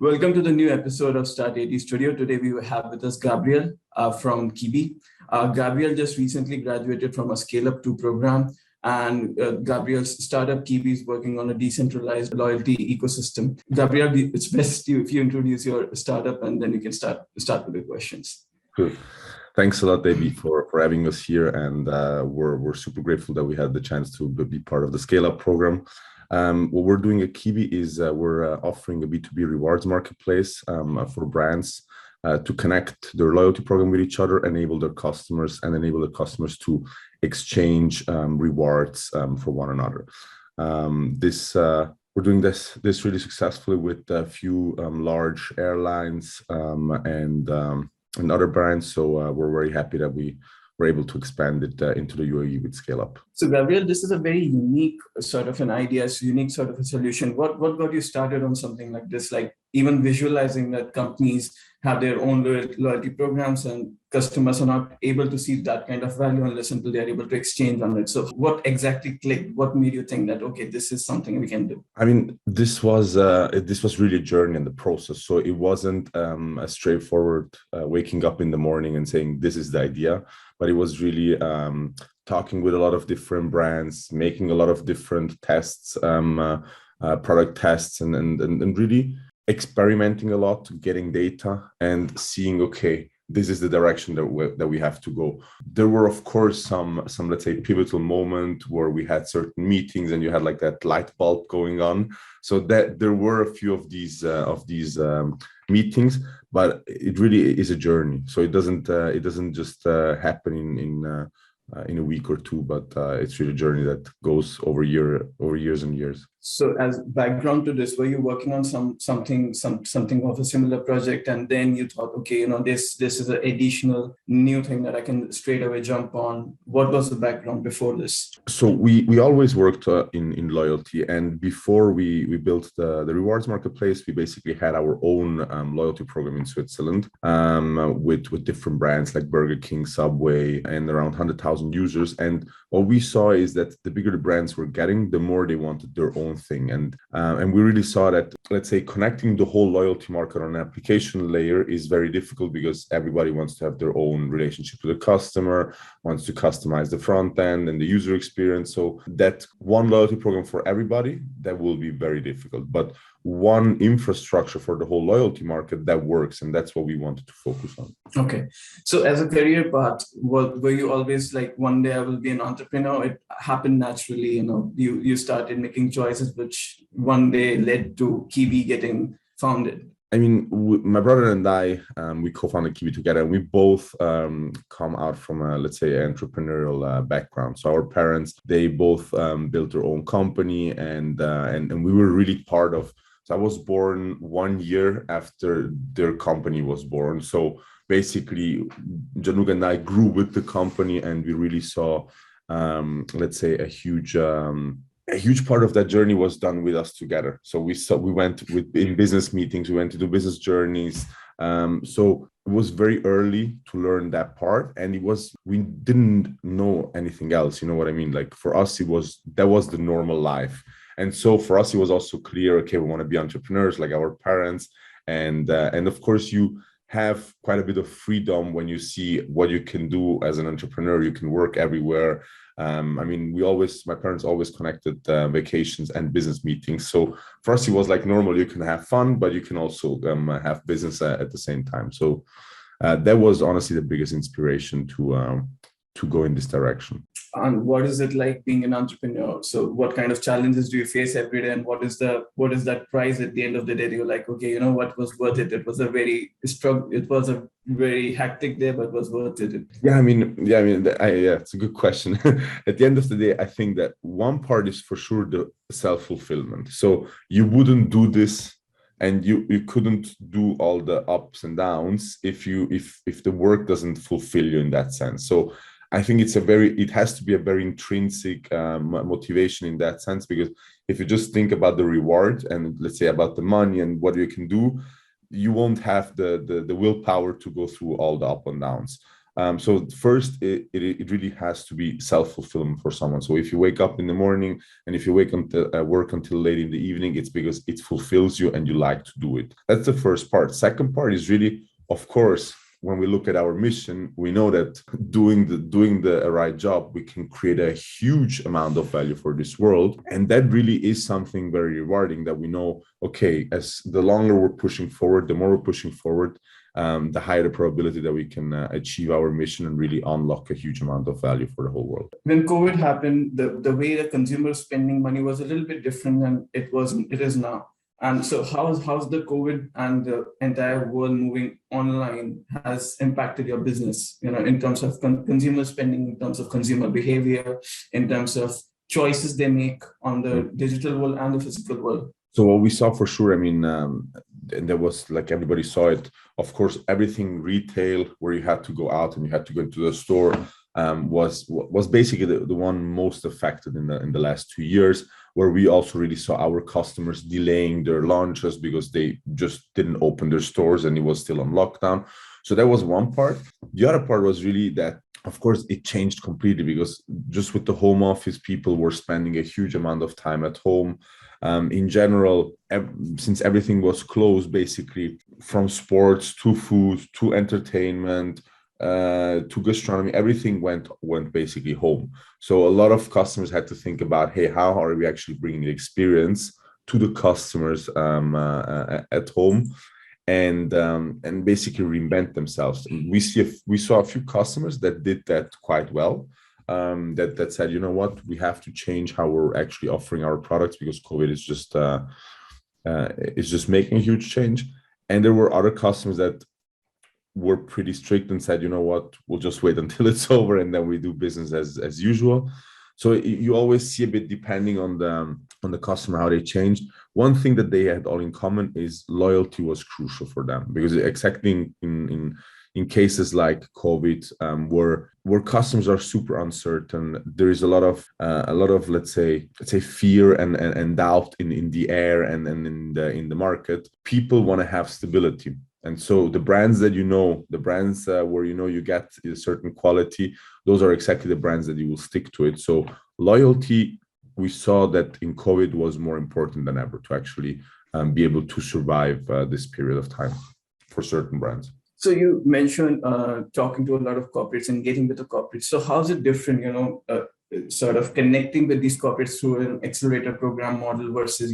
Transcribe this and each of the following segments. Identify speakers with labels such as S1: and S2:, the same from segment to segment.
S1: Welcome to the new episode of startAD Studio. Today we have with us Gabriele from qiibee. Gabriele just recently graduated from a Scale Up 2 program, and Gabriele's startup qiibee is working on a decentralized loyalty ecosystem. Gabriele, it's best if you introduce your startup, and then you can start with the questions.
S2: Good. Thanks a lot, David, for having us here, and we're super grateful that we had the chance to be part of the Scale Up program. What we're doing at qiibee is we're offering a B2B rewards marketplace for brands to connect their loyalty program with each other, enable their customers to exchange rewards for one another. We're doing this really successfully with a few large airlines and other brands. So we're very happy that we were able to expand it into the UAE with Scale Up.
S1: So Gabriele, this is a very unique sort of an idea, unique sort of a solution. What got you started on something like this? Like even visualizing that companies have their own loyalty programs and customers are not able to see that kind of value unless until they're able to exchange on it. So what exactly clicked? What made you think that, okay, this is something we can do?
S2: I mean, this was really a journey in the process. So it wasn't a straightforward waking up in the morning and saying, this is the idea, but it was really talking with a lot of different brands, making a lot of different tests, product tests, and really experimenting a lot, getting data and seeing, okay, this is the direction that we have to go. There were, of course, some let's say pivotal moment where we had certain meetings and you had like that light bulb going on. So that there were a few of these meetings, but it really is a journey. So it doesn't just happen in a week or two, but it's really a journey that goes over years and years.
S1: So as background to this, were you working on something of a similar project, and then you thought, okay, this is an additional new thing that I can straight away jump on? What was the background before this?
S2: So we always worked in loyalty, and before we built the rewards marketplace, we basically had our own loyalty program in Switzerland with different brands like Burger King, Subway, and around 100,000 users. And what we saw is that the bigger the brands were getting, the more they wanted their own thing. And we really saw that, let's say, connecting the whole loyalty market on an application layer is very difficult because everybody wants to have their own relationship to the customer, wants to customize the front end and the user experience. So that one loyalty program for everybody, that will be very difficult. But one infrastructure for the whole loyalty market that works, and that's what we wanted to focus on.
S1: Okay, so as a career path, were you always like, one day I will be an entrepreneur? It happened naturally, you started making choices which one day led to qiibee getting founded.
S2: I mean, my brother and I, we co-founded qiibee together, and we both come out from a, let's say, entrepreneurial background. So our parents, they both built their own company, and we were really part of. So I was born 1 year after their company was born. So basically, Janug and I grew with the company, and we really saw, let's say, a huge part of that journey was done with us together. So we went in business meetings, we went to do business journeys. So it was very early to learn that part, and we didn't know anything else. You know what I mean? Like for us, that was the normal life. And so for us, it was also clear, okay, we want to be entrepreneurs like our parents. And of course, you have quite a bit of freedom when you see what you can do as an entrepreneur. You can work everywhere. I mean, my parents always connected vacations and business meetings. So for us, it was like normal. You can have fun, but you can also have business at the same time. So that was honestly the biggest inspiration to go in this direction.
S1: And what is it like being an entrepreneur? So what kind of challenges do you face every day, and what is that prize at the end of the day? You're like, okay, what was worth it? It was a very hectic day, but was worth it.
S2: It's a good question. At the end of the day, I think that one part is for sure the self-fulfillment. So you wouldn't do this, and you couldn't do all the ups and downs if the work doesn't fulfill you in that sense. So I think it has to be a very intrinsic motivation in that sense, because if you just think about the reward and let's say about the money and what you can do, you won't have the willpower to go through all the up and downs. So first, it really has to be self-fulfillment for someone. So if you wake up in the morning and if you wake up to work until late in the evening, it's because it fulfills you and you like to do it. That's the first part. Second part is really, of course, when we look at our mission, we know that doing the right job, we can create a huge amount of value for this world. And that really is something very rewarding, that we know, okay, as the longer we're pushing forward, the more we're pushing forward, the higher the probability that we can achieve our mission and really unlock a huge amount of value for the whole world.
S1: When COVID happened, the way the consumer spending money was a little bit different than it is now. And so how's the COVID and the entire world moving online has impacted your business, in terms of consumer spending, in terms of consumer behavior, in terms of choices they make on the digital world and the physical world?
S2: So what we saw for sure, and there was, like, everybody saw it, of course, everything retail where you had to go out and you had to go into the store was basically the one most affected in the last 2 years, where we also really saw our customers delaying their launches because they just didn't open their stores and it was still on lockdown. So that was one part. The other part was really that, of course, it changed completely because just with the home office, people were spending a huge amount of time at home. In general, since everything was closed, basically from sports to food to entertainment to gastronomy, everything went basically home. So a lot of customers had to think about, hey, how are we actually bringing the experience to the customers at home, and basically reinvent themselves. And we saw a few customers that did that quite well. That said, you know what, we have to change how we're actually offering our products because COVID is just making a huge change. And there were other customers that were pretty strict and said, you know what, we'll just wait until it's over and then we do business as usual. So you always see a bit depending on the customer how they changed. One thing that they had all in common is loyalty was crucial for them, because exactly in cases like COVID, where customers are super uncertain, there is a lot of let's say fear and doubt in the air and in the market. People want to have stability. And so the brands that the brands where you get a certain quality, those are exactly the brands that you will stick to it. So loyalty, we saw that in COVID was more important than ever to actually be able to survive this period of time for certain brands.
S1: So you mentioned talking to a lot of corporates, engaging with the corporates. So how's it different, sort of connecting with these corporates through an accelerator program model versus,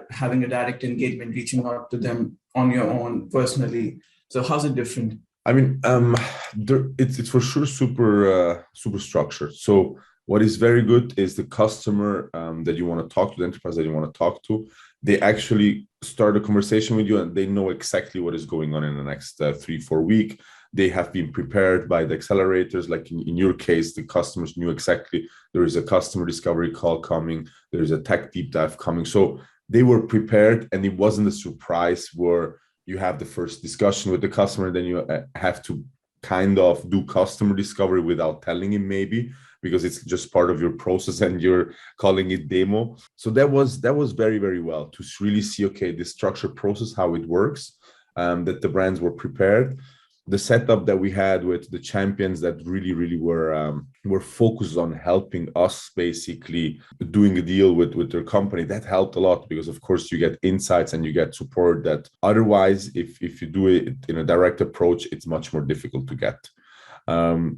S1: having a direct engagement, reaching out to them on your own personally? So how's it different?
S2: It's for sure super structured. So what is very good is the customer that you want to talk to, the enterprise that you want to talk to, they actually start a conversation with you and they know exactly what is going on in the next 3-4 weeks. They have been prepared by the accelerators. Like in your case, the customers knew exactly there is a customer discovery call coming, there is a tech deep dive coming. So they were prepared, and it wasn't a surprise where you have the first discussion with the customer, then you have to kind of do customer discovery without telling him, maybe, because it's just part of your process and you're calling it demo. So that was very, very well to really see, okay, the structured process, how it works, that the brands were prepared. The setup that we had with the champions that really were focused on helping us basically doing a deal with their company, that helped a lot, because of course you get insights and you get support that otherwise if you do it in a direct approach, it's much more difficult to get.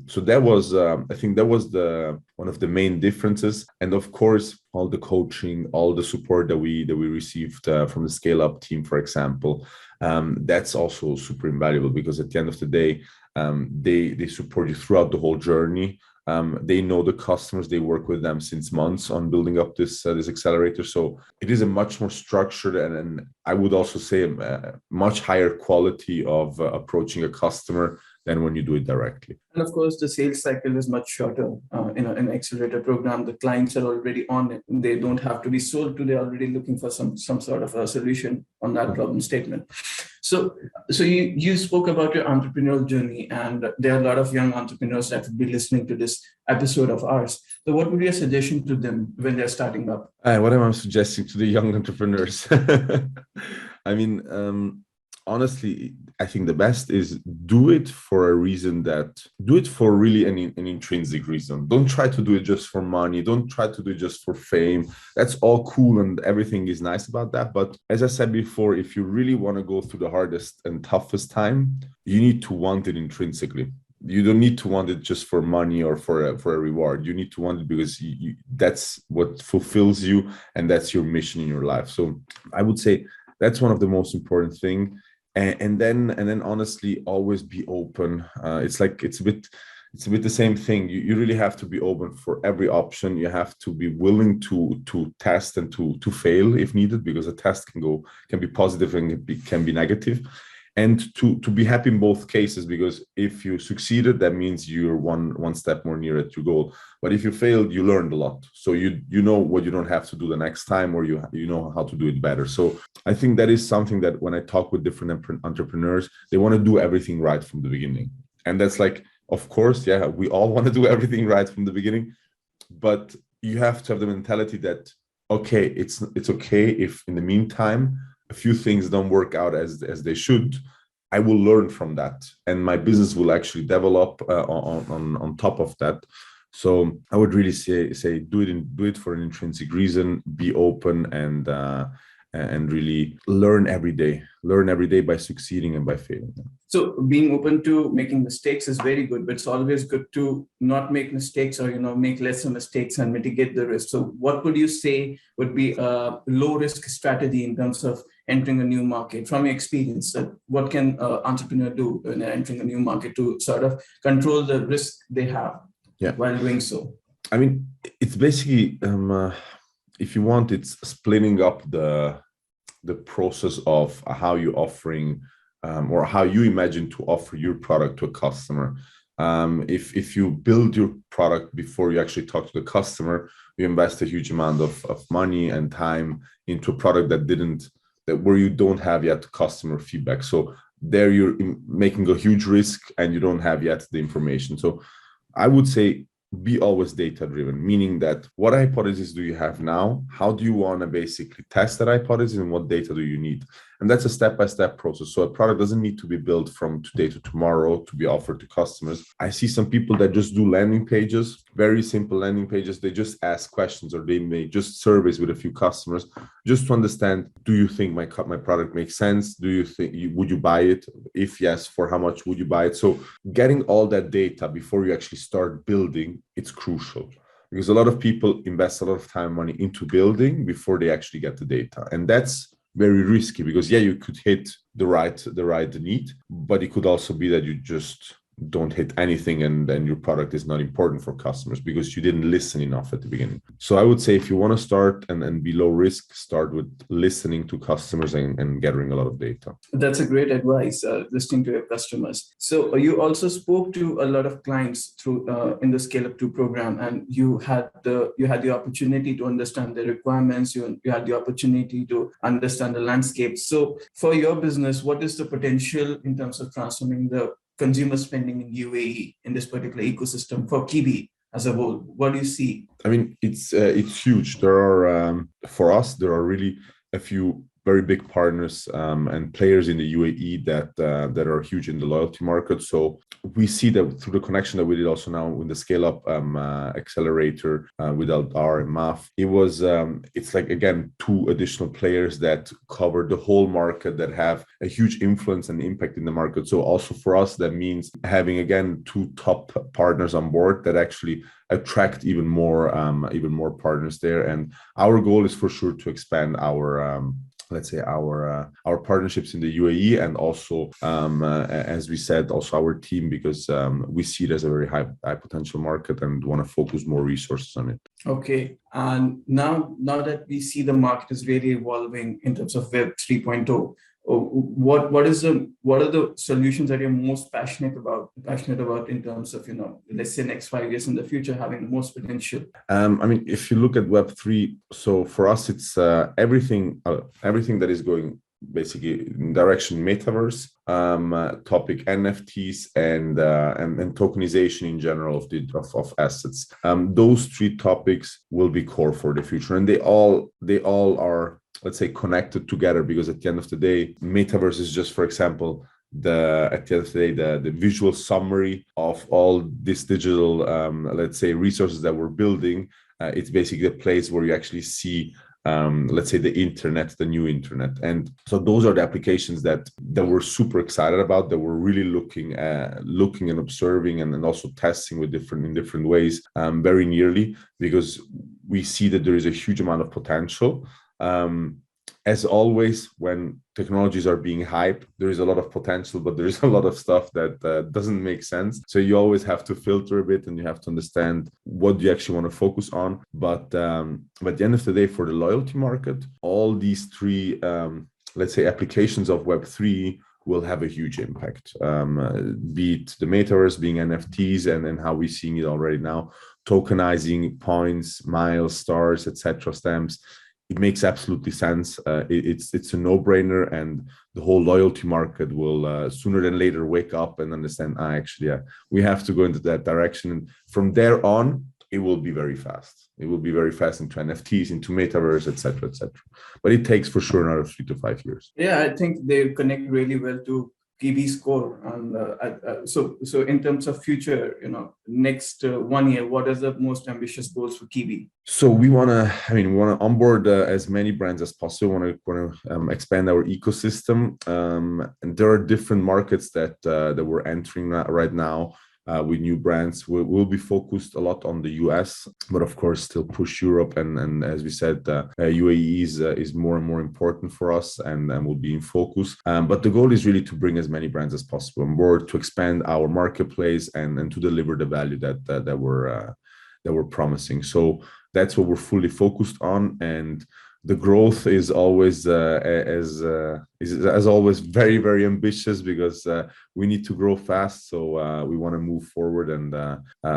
S2: So that was I think that was one of the main differences. And of course all the coaching, all the support that we received from the Scale Up team, for example, that's also super invaluable, because at the end of the day, they support you throughout the whole journey. They know the customers, they work with them since months on building up this accelerator. So it is a much more structured and I would also say a much higher quality of approaching a customer than when you do it directly.
S1: And of course, the sales cycle is much shorter. In an accelerator program, the clients are already on it. They don't have to be sold to. They're already looking for some sort of a solution on that problem statement. So you spoke about your entrepreneurial journey, and there are a lot of young entrepreneurs that would be listening to this episode of ours. So what would be your suggestion to them when they're starting up?
S2: What am I suggesting to the young entrepreneurs? I mean, honestly, I think the best is do it for a reason, do it for really an intrinsic reason. Don't try to do it just for money. Don't try to do it just for fame. That's all cool and everything is nice about that. But as I said before, if you really want to go through the hardest and toughest time, you need to want it intrinsically. You don't need to want it just for money or for a reward. You need to want it because that's what fulfills you, and that's your mission in your life. So I would say that's one of the most important thing. And then honestly, always be open. It's a bit the same thing. You really have to be open for every option. You have to be willing to test and to fail if needed, because a test can be positive and can be negative. And to be happy in both cases, because if you succeeded, that means you're one step more near at your goal. But if you failed, you learned a lot. So you know what you don't have to do the next time, or you know how to do it better. So I think that is something that when I talk with different entrepreneurs, they want to do everything right from the beginning. And that's like, of course, yeah, we all want to do everything right from the beginning, but you have to have the mentality that, okay, it's okay if in the meantime a few things don't work out as they should. I will learn from that, and my business will actually develop on top of that. So I would really say do it for an intrinsic reason. Be open and really learn every day by succeeding and by failing.
S1: So being open to making mistakes is very good, but it's always good to not make mistakes, or make lesser mistakes and mitigate the risk. So what would you say would be a low risk strategy in terms of entering a new market from your experience? What can an entrepreneur do when entering a new market to sort of control the risk they have while doing so?
S2: I mean, it's basically, if you want, it's splitting up the process of how you offering or how you imagine to offer your product to a customer. If you build your product before you actually talk to the customer, you invest a huge amount of money and time into a product where you don't have yet customer feedback. So there you're making a huge risk and you don't have yet the information. So I would say be always data driven, meaning that what hypothesis do you have now? How do you want to basically test that hypothesis, and what data do you need? And that's a step-by-step process. So a product doesn't need to be built from today to tomorrow to be offered to customers. I see some people that just do landing pages, very simple landing pages. They just ask questions, or they may just surveys with a few customers just to understand, do you think my product makes sense? Do you think would you buy it? If yes, for how much would you buy it? So getting all that data before you actually start building, it's crucial, because a lot of people invest a lot of time and money into building before they actually get the data. And that's very risky, because you could hit the right need, but it could also be that you just don't hit anything, and then your product is not important for customers because you didn't listen enough at the beginning. So I would say, if you want to start and be low risk, start with listening to customers and gathering a lot of data.
S1: That's a great advice, listening to your customers. So you also spoke to a lot of clients through in the Scale Up 2 program, and you had the opportunity to understand the requirements. You had the opportunity to understand the landscape. So for your business, what is the potential in terms of transforming the consumer spending in UAE in this particular ecosystem for qiibee as a whole? What do you see?
S2: I mean, it's huge. There are for us, there are really a few very big partners and players in the UAE that are huge in the loyalty market. So we see that through the connection that we did also now with the Scale Up accelerator with Aldar and MAF. It's like, again, two additional players that cover the whole market, that have a huge influence and impact in the market. So also for us, that means having, again, two top partners on board that actually attract even more partners there. And our goal is for sure to expand our let's say our partnerships in the UAE, and also as we said, also our team, because we see it as a very high potential market and want to focus more resources on it.
S1: Okay, and now that we see the market is really evolving in terms of Web 3.0, what are the solutions that you're most passionate about in terms of, let's say next 5 years in the future, having the most potential?
S2: I mean, if you look at Web3, so for us, it's everything that is going basically in direction metaverse, topic NFTs, and tokenization in general of assets. Those three topics will be core for the future, and they all are let's say, connected together, because at the end of the day, metaverse is just, for example, at the end of the day, the visual summary of all this digital, let's say, resources that we're building. It's basically a place where you actually see, let's say, the internet, the new internet. And so those are the applications that we're super excited about, that we're really looking and observing and also testing in different ways very nearly, because we see that there is a huge amount of potential. As always, when technologies are being hyped, there is a lot of potential, but there is a lot of stuff that doesn't make sense. So you always have to filter a bit, and you have to understand what you actually want to focus on. But at the end of the day, for the loyalty market, all these three, let's say, applications of Web3 will have a huge impact. Be it the metaverse, being NFTs, and how we're seeing it already now, tokenizing points, miles, stars, etc., stamps. It makes absolutely sense. It's a no-brainer, and the whole loyalty market will sooner than later wake up and understand, we have to go into that direction. And from there on, it will be very fast. It will be very fast into NFTs, into metaverse, etc., etc. But it takes for sure another 3 to 5 years.
S1: Yeah, I think they connect really well to qiibee's core. And so in terms of future, next 1 year, what are the most ambitious goals for qiibee?
S2: So we want to onboard as many brands as possible. We want to expand our ecosystem. And there are different markets that we're entering right now. With new brands, we'll be focused a lot on the US, but of course still push Europe, and as we said, UAE is more and more important for us, and will be in focus. But the goal is really to bring as many brands as possible on board, to expand our marketplace, and to deliver the value that we're promising. So that's what we're fully focused on, and the growth is always as always very, very ambitious, because we need to grow fast. So we want to move forward, and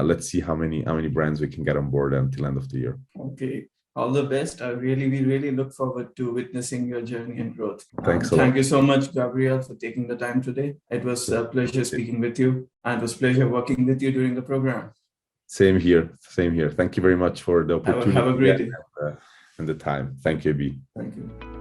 S2: let's see how many brands we can get on board until end of the year.
S1: Okay, all the best. We really look forward to witnessing your journey and growth.
S2: Thanks a lot.
S1: Thank you so much, Gabriele, for taking the time today. It was a pleasure speaking with you, and it was a pleasure working with you during the program.
S2: Same here. Thank you very much for the opportunity.
S1: Have a great day.
S2: And the time. Thank you, B.
S1: Thank you.